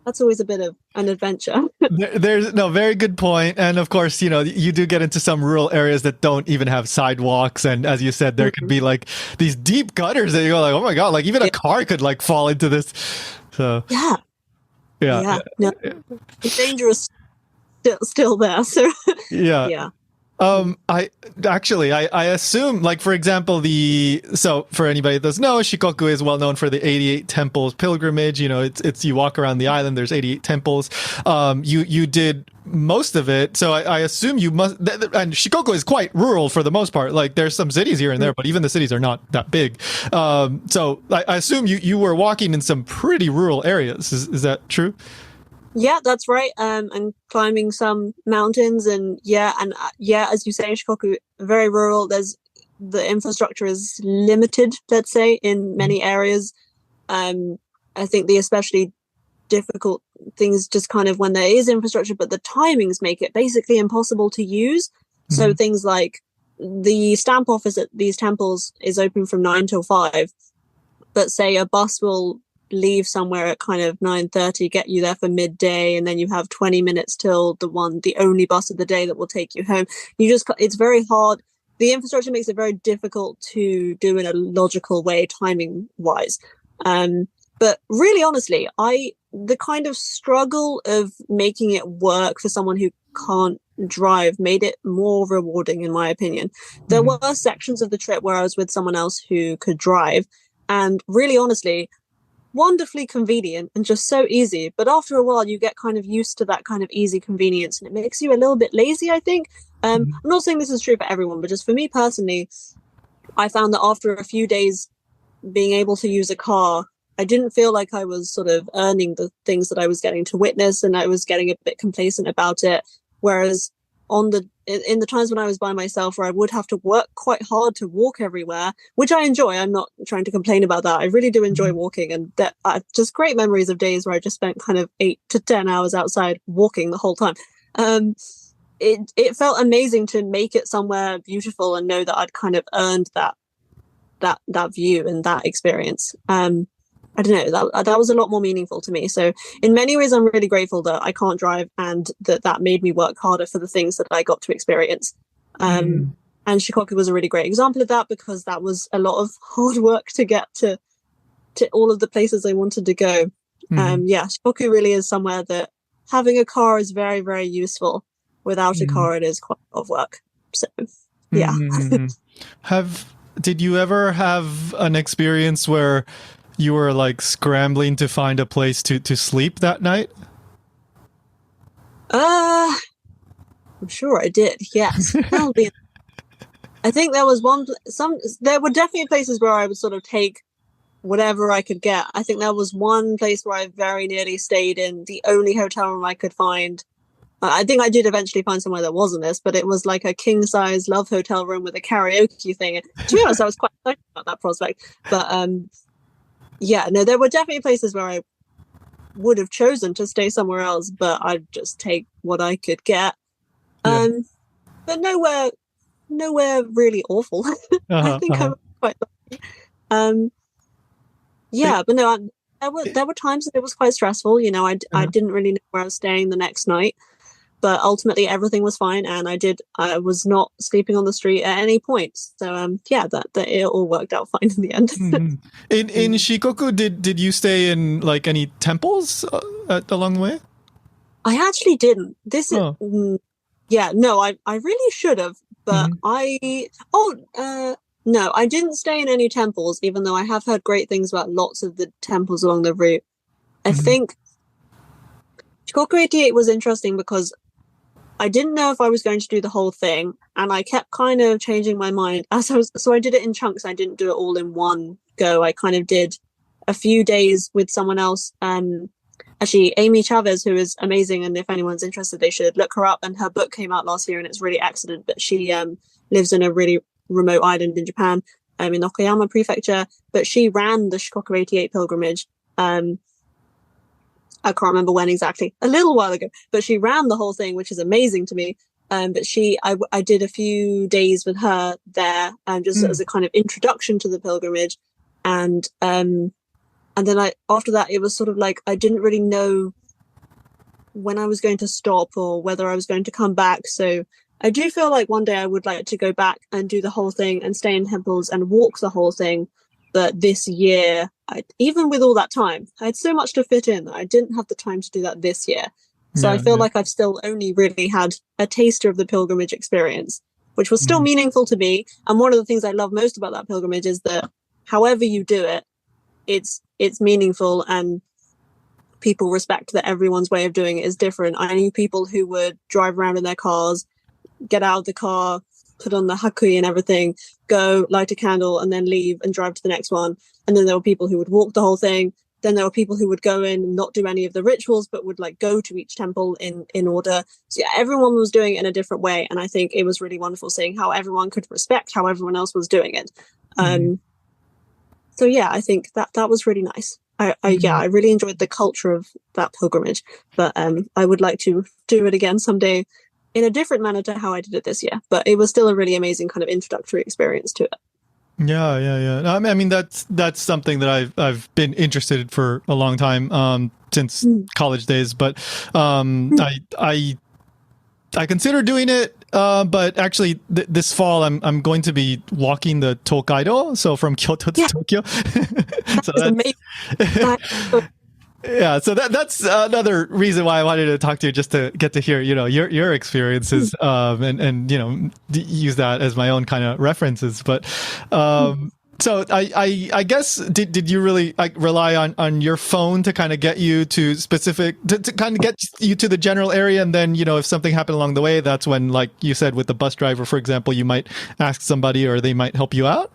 that's always a bit of an adventure. There's no, very good point. And of course, you do get into some rural areas that don't even have sidewalks, and as you said, there could be like these deep gutters that you go like, oh my god, like even a car could like fall into this. So no, it's dangerous still there. So I assume, like, for example, so for anybody that doesn't know, Shikoku is well known for the 88 temples pilgrimage. It's you walk around the island, there's 88 temples. You did most of it, so I assume you must, and Shikoku is quite rural for the most part. Like, there's some cities here and there, but even the cities are not that big. So I assume you were walking in some pretty rural areas. Is that true? Yeah, that's right. And climbing some mountains, and as you say, Shikoku, very rural. The infrastructure is limited, let's say, in many areas. I think the especially difficult things just kind of when there is infrastructure, but the timings make it basically impossible to use. So things like the stamp office at these temples is open from 9 till 5, but say a bus will leave somewhere at kind of 9:30, get you there for midday, and then you have 20 minutes till the only bus of the day that will take you home. It's very hard. The infrastructure makes it very difficult to do in a logical way, timing wise. But really, honestly, the kind of struggle of making it work for someone who can't drive made it more rewarding, in my opinion. There were sections of the trip where I was with someone else who could drive, and really, honestly, wonderfully convenient and just so easy. But after a while, you get kind of used to that kind of easy convenience, and it makes you a little bit lazy, I think. I'm not saying this is true for everyone, but just for me personally, I found that after a few days being able to use a car, I didn't feel like I was sort of earning the things that I was getting to witness, and I was getting a bit complacent about it. Whereas in the times when I was by myself, where I would have to work quite hard to walk everywhere, which I enjoy. I'm not trying to complain about that. I really do enjoy walking, and just great memories of days where I just spent kind of 8 to 10 hours outside walking the whole time. It felt amazing to make it somewhere beautiful and know that I'd kind of earned that view and that experience. I don't know, that was a lot more meaningful to me. So in many ways, I'm really grateful that I can't drive and that made me work harder for the things that I got to experience. And Shikoku was a really great example of that, because that was a lot of hard work to get to all of the places I wanted to go. Shikoku really is somewhere that having a car is very, very useful. Without a car, it is quite a lot of work. So, yeah. Did you ever have an experience where you were like scrambling to find a place to sleep that night? I'm sure I did. Yes. I think there was there were definitely places where I would sort of take whatever I could get. I think there was one place where I very nearly stayed in the only hotel room I could find. I think I did eventually find somewhere that wasn't this, but it was like a king size love hotel room with a karaoke thing. And to be honest, I was quite excited about that prospect. But there were definitely places where I would have chosen to stay somewhere else, but I'd just take what I could get. But nowhere really awful. I think I was quite lucky. But no, there were times that it was quite stressful. I didn't really know where I was staying the next night. But ultimately, everything was fine, and I was not sleeping on the street at any point. So, that it all worked out fine in the end. In Shikoku, did you stay in like any temples along the way? I actually didn't. I really should have, but no, I didn't stay in any temples, even though I have heard great things about lots of the temples along the route. I think Shikoku 88 was interesting because I didn't know if I was going to do the whole thing, and I kept kind of changing my mind so I did it in chunks. I didn't do it all in one go. I kind of did a few days with someone else. Actually, Amy Chavez, who is amazing, and if anyone's interested, they should look her up. And her book came out last year, and it's really excellent. But she lives in a really remote island in Japan, in Okayama Prefecture. But she ran the Shikoku 88 pilgrimage. I can't remember when exactly, a little while ago, but she ran the whole thing, which is amazing to me. But I did a few days with her there, just as a kind of introduction to the pilgrimage. And then after that, it was sort of like, I didn't really know when I was going to stop or whether I was going to come back. So I do feel like one day I would like to go back and do the whole thing and stay in temples and walk the whole thing. But this year, even with all that time, I had so much to fit in that I didn't have the time to do that this year. So I feel like I've still only really had a taster of the pilgrimage experience, which was still meaningful to me. And one of the things I love most about that pilgrimage is that however you do it, it's meaningful, and people respect that everyone's way of doing it is different. I knew people who would drive around in their cars, get out of the car, put on the hakui and everything, go light a candle and then leave and drive to the next one. And then there were people who would walk the whole thing. Then there were people who would go in and not do any of the rituals, but would like go to each temple in order. So everyone was doing it in a different way. And I think it was really wonderful seeing how everyone could respect how everyone else was doing it. So I think that was really nice. I really enjoyed the culture of that pilgrimage, but I would like to do it again someday in a different manner to how I did it this year. But it was still a really amazing kind of introductory experience to it. Yeah. I mean, that's something that I've been interested in for a long time, since college days. But I consider doing it. But actually, this fall I'm going to be walking the Tokaido, so from Kyoto to Tokyo. So that's amazing. Yeah, so that's another reason why I wanted to talk to you, just to get to hear, your experiences, and use that as my own kind of references. But so I guess did you really rely on your phone to kind of get you to to kind of get you to the general area, and then if something happened along the way, that's when, like you said with the bus driver, for example, you might ask somebody or they might help you out?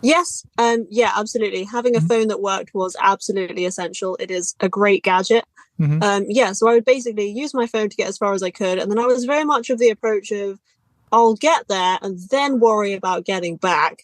Yes. Absolutely. Having a phone that worked was absolutely essential. It is a great gadget. So I would basically use my phone to get as far as I could. And then I was very much of the approach of, I'll get there and then worry about getting back.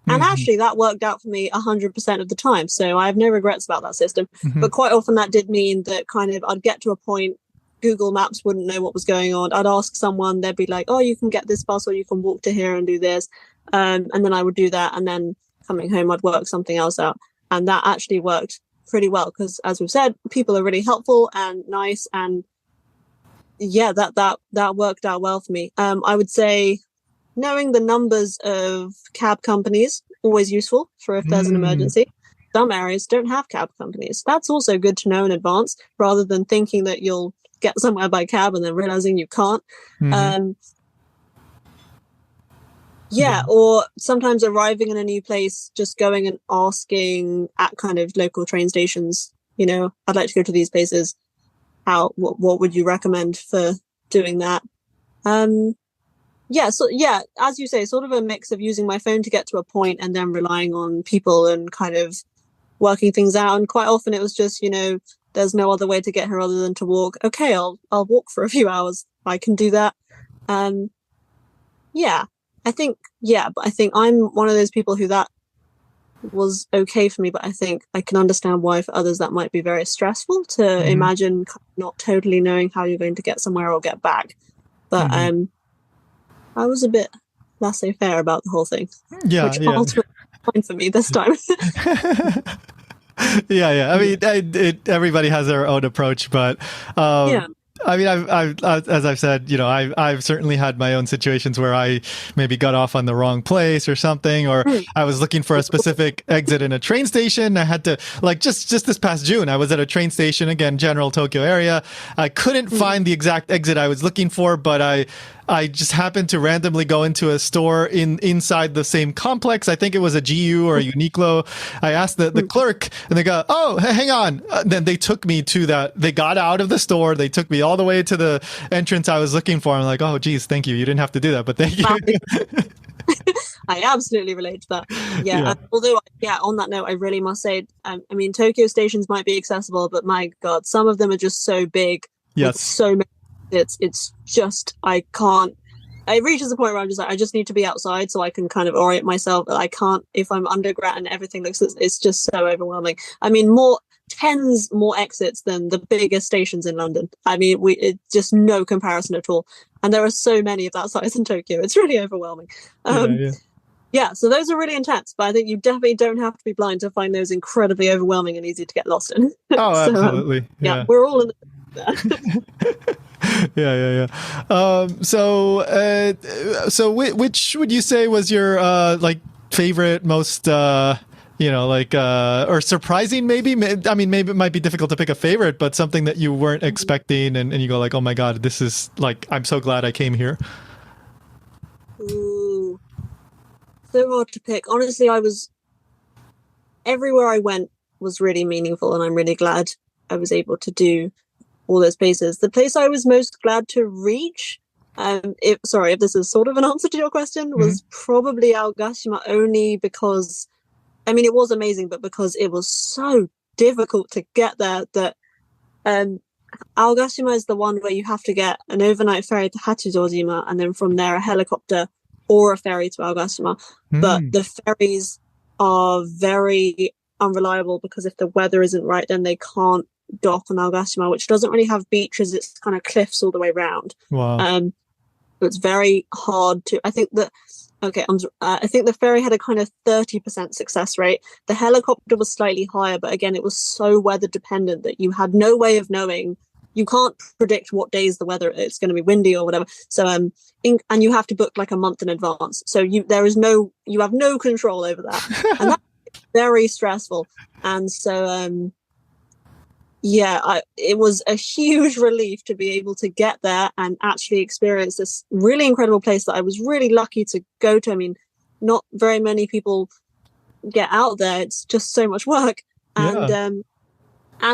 And actually that worked out for me 100% of the time. So I have no regrets about that system. But quite often that did mean that kind of I'd get to a point Google Maps wouldn't know what was going on. I'd ask someone, they'd be like, oh, you can get this bus or you can walk to here and do this. And then I would do that. And then coming home, I'd work something else out. And that actually worked pretty well because, as we've said, people are really helpful and nice. And yeah, that worked out well for me. I would say knowing the numbers of cab companies, always useful for if there's an emergency. Some areas don't have cab companies. That's also good to know in advance rather than thinking that you'll get somewhere by cab and then realizing you can't. Or sometimes arriving in a new place, just going and asking at kind of local train stations, you know, I'd like to go to these places. What would you recommend for doing that? As you say, sort of a mix of using my phone to get to a point and then relying on people and kind of working things out. And quite often it was just, you know, there's no other way to get here other than to walk. Okay, I'll walk for a few hours. I can do that. But I think I'm one of those people who that was okay for me, but I think I can understand why for others that might be very stressful to imagine not totally knowing how you're going to get somewhere or get back. But I was a bit laissez-faire about the whole thing. Which ultimately fine for me this time. I mean, everybody has their own approach, but I mean, I've as I've said, you know, I've certainly had my own situations where I maybe got off on the wrong place or something, or I was looking for a specific exit in a train station. I had to, like, just this past June, I was at a train station, again, general Tokyo area. I couldn't find the exact exit I was looking for, but I just happened to randomly go into a store inside the same complex. I think it was a GU or a Uniqlo. I asked the clerk, and they go, "Oh, hang on." Then they took me to that. They got out of the store. They took me all the way to the entrance I was looking for. I'm like, "Oh, geez, thank you. You didn't have to do that, but thank you." I absolutely relate to that. Although, on that note, I really must say, I mean, Tokyo stations might be accessible, but my God, some of them are just so big. Yes. With so many. It's just, I can't. It reaches a point where I'm just like, I just need to be outside so I can kind of orient myself. But I can't if I'm underground and everything looks. It's just so overwhelming. I mean, tens more exits than the biggest stations in London. I mean, it's just no comparison at all. And there are so many of that size in Tokyo. It's really overwhelming. So those are really intense. But I think you definitely don't have to be blind to find those incredibly overwhelming and easy to get lost in. Oh, so, absolutely. We're all in. So which would you say was your like favorite, most or surprising maybe? I mean, maybe it might be difficult to pick a favorite, but something that you weren't expecting and you go like, oh my God, this is like, I'm so glad I came here. Ooh, so hard to pick. Honestly, everywhere I went was really meaningful, and I'm really glad I was able to do all those places. The place I was most glad to reach, if this is sort of an answer to your question, was probably Aogashima, only because, I mean, it was amazing, but because it was so difficult to get there that Aogashima is the one where you have to get an overnight ferry to Hachijojima and then from there a helicopter or a ferry to Aogashima. But the ferries are very unreliable because if the weather isn't right, then they can't dock on Aogashima, which doesn't really have beaches. It's kind of cliffs all the way around. Wow. It's very hard to. I think that. Okay, I think the ferry had a kind of 30% success rate. The helicopter was slightly higher, but again, it was so weather dependent that you had no way of knowing. You can't predict what days the weather it's going to be windy or whatever. So, and you have to book like a month in advance. So you have no control over that, and that's very stressful. And so, it was a huge relief to be able to get there and actually experience this really incredible place that I was really lucky to go to. I mean, not very many people get out there. It's just so much work. And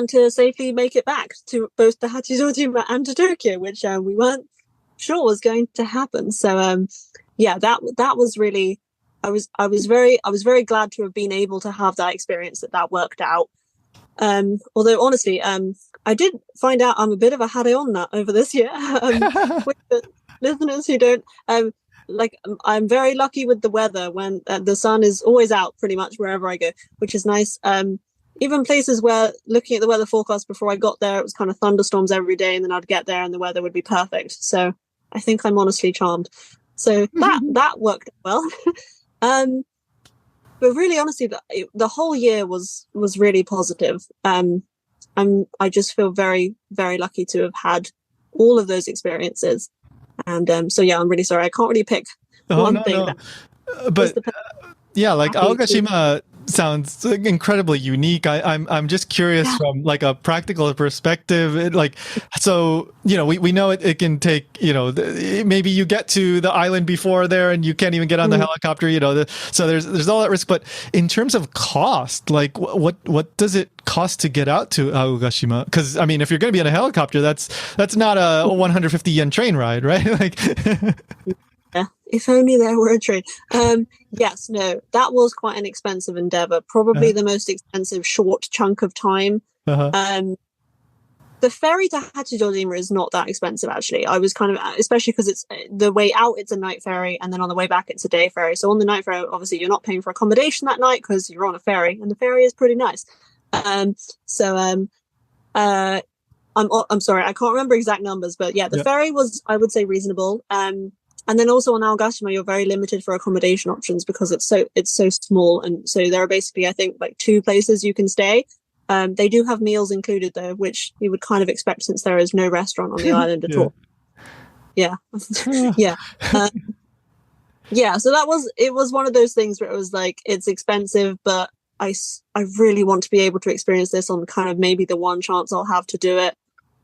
to safely make it back to both the Hachijojima and to Tokyo, which we weren't sure was going to happen. So that was really, I was very glad to have been able to have that experience that worked out. Although honestly, I did find out I'm a bit of a hare-onna over this year. With the listeners who don't, I'm very lucky with the weather when the sun is always out pretty much wherever I go, which is nice. even places where looking at the weather forecast before I got there, it was kind of thunderstorms every day, and then I'd get there and the weather would be perfect. So I think I'm honestly charmed. So that worked well. But really, honestly, the whole year was really positive. I just feel very, very lucky to have had all of those experiences. And so yeah, I'm really sorry. I can't really pick one thing. But yeah, like Aogashima sounds incredibly unique. I'm just curious from like a practical perspective. So we know it can take maybe you get to the island before there and you can't even get on the helicopter. So there's all that risk. But in terms of cost, like what does it cost to get out to Aogashima? Because I mean, if you're going to be in a helicopter, that's not a 150 yen train ride, right? Like. Yeah, if only there were a train. Yes, no, that was quite an expensive endeavor. Probably the most expensive short chunk of time. The ferry to Hachijojima is not that expensive, actually. I was kind of, especially because it's the way out, it's a night ferry, and then on the way back, it's a day ferry. So on the night ferry, obviously, you're not paying for accommodation that night because you're on a ferry, and the ferry is pretty nice. I'm sorry, I can't remember exact numbers, but yeah, the ferry was, I would say, reasonable. And then also on Aogashima, you're very limited for accommodation options because it's so small, and so there are basically, I think, like 2 places you can stay. They do have meals included though, which you would kind of expect since there is no restaurant on the island at all. Yeah, yeah, yeah. So it was one of those things where it was like it's expensive, but I really want to be able to experience this on kind of maybe the one chance I'll have to do it.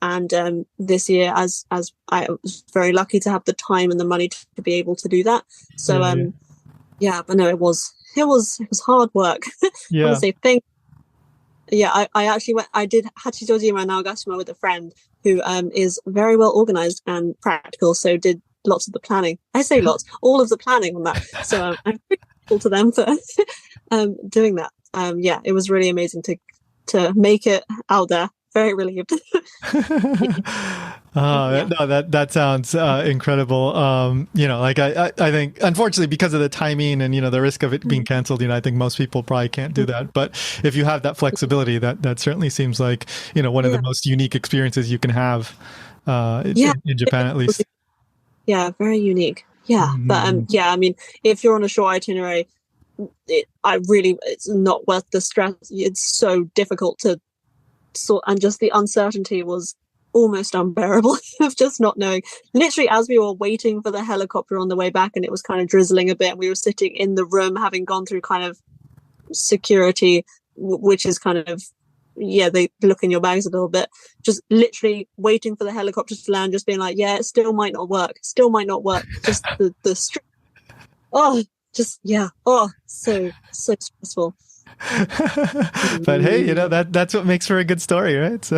And this year, as I was very lucky to have the time and the money to be able to do that. So but no, it was hard work. Yeah. Honestly, I actually I did Hachijojima and Aogashima with a friend who is very well organized and practical, so did lots of the planning. I say lots, all of the planning on that. So I'm grateful to them for doing that. It was really amazing to make it out there. Very relieved. That sounds incredible. I think unfortunately because of the timing and the risk of it being canceled, I think most people probably can't do that. But if you have that flexibility, that certainly seems like one of the most unique experiences you can have in Japan, at least. Yeah, very unique. Yeah, but I mean, if you're on a short itinerary, it's not worth the stress. It's so difficult to. And just the uncertainty was almost unbearable of just not knowing. Literally, as we were waiting for the helicopter on the way back, and it was kind of drizzling a bit, and we were sitting in the room having gone through kind of security, which is kind of they look in your bags a little bit. Just literally waiting for the helicopter to land, just being like, it still might not work. Just the so stressful. But hey, that's what makes for a good story, right? So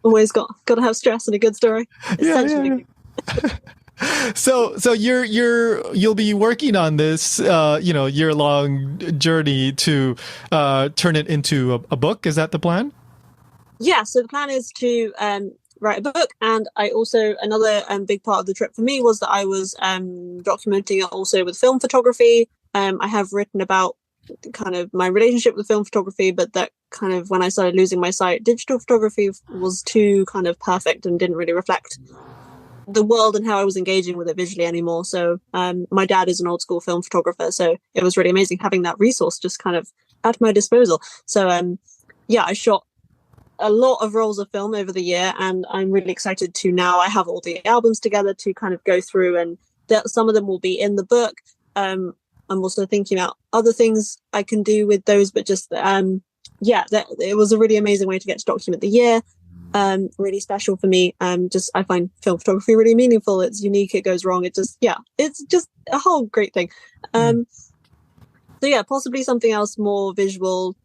always got to have stress and a good story. Yeah. So you'll be working on this year-long journey to turn it into a book. Is that the plan? Yeah. So the plan is to write a book, and I also another big part of the trip for me was that I was documenting it also with film photography. I have written about kind of my relationship with film photography, but that kind of when I started losing my sight, digital photography was too kind of perfect and didn't really reflect the world and how I was engaging with it visually anymore. So my dad is an old school film photographer, so it was really amazing having that resource just kind of at my disposal. So I shot a lot of rolls of film over the year, and I'm really excited to now I have all the albums together to kind of go through, and some of them will be in the book. I'm also thinking about other things I can do with those, but just it was a really amazing way to get to document the year. Really special for me. I find film photography really meaningful. It's unique. It goes wrong. It's just a whole great thing. Possibly something else more visual,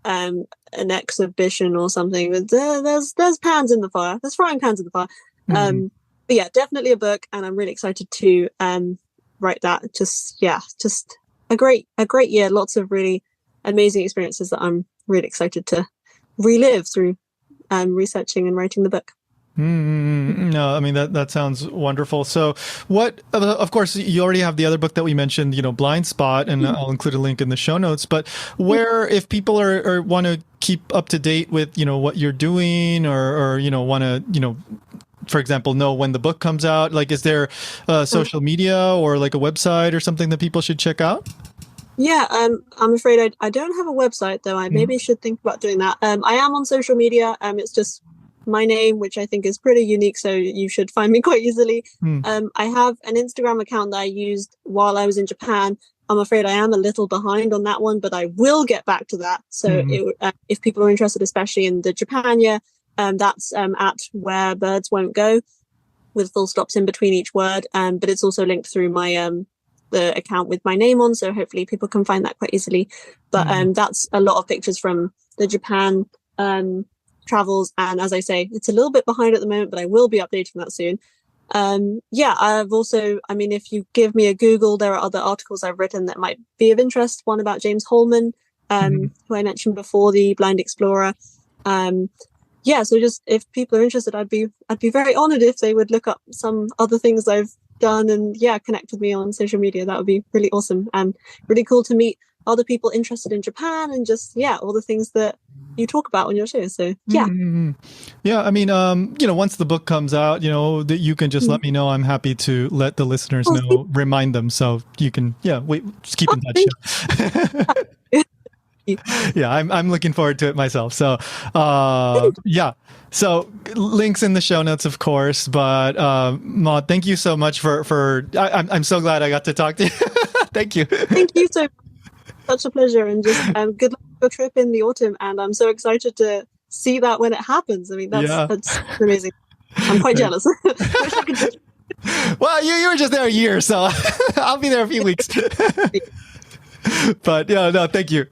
an exhibition or something. But there's pans in the fire. There's frying pans in the fire. But yeah, definitely a book, and I'm really excited to write that. Just a great year. Lots of really amazing experiences that I'm really excited to relive through researching and writing the book. No, I mean that sounds wonderful. So, what? Of course, you already have the other book that we mentioned, Blind Spot, and I'll include a link in the show notes. But where, if people are want to keep up to date with what you're doing, or want to for example, know when the book comes out, like, is there social media or like a website or something that people should check out? Yeah, I'm afraid I don't have a website, though. I maybe should think about doing that. I am on social media. It's just my name, which I think is pretty unique, so you should find me quite easily. I have an Instagram account that I used while I was in Japan. I'm afraid I am a little behind on that one, but I will get back to that. So if people are interested, especially in the Japan year, that's at Where Birds Won't Go, with full stops in between each word. But it's also linked through my the account with my name on, so hopefully people can find that quite easily. But that's a lot of pictures from the Japan travels, and as I say, it's a little bit behind at the moment, but I will be updating that soon. I've also, if you give me a Google, there are other articles I've written that might be of interest. One about James Holman, who I mentioned before, the blind explorer. So just if people are interested, I'd be very honored if they would look up some other things I've done and connect with me on social media. That would be really awesome and really cool to meet other people interested in Japan and just all the things that you talk about on your show. So once the book comes out, that you can just let me know. I'm happy to let the listeners know, remind them, so you can just keep in touch. I'm looking forward to it myself. So so links in the show notes, of course. But Maud, thank you so much for I'm so glad I got to talk to you. Thank you. Thank you so much. Such a pleasure, and just good luck with your trip in the autumn. And I'm so excited to see that when it happens. That's amazing. I'm quite jealous. Wish I could just... Well, you were just there a year, so I'll be there a few weeks. But no, thank you.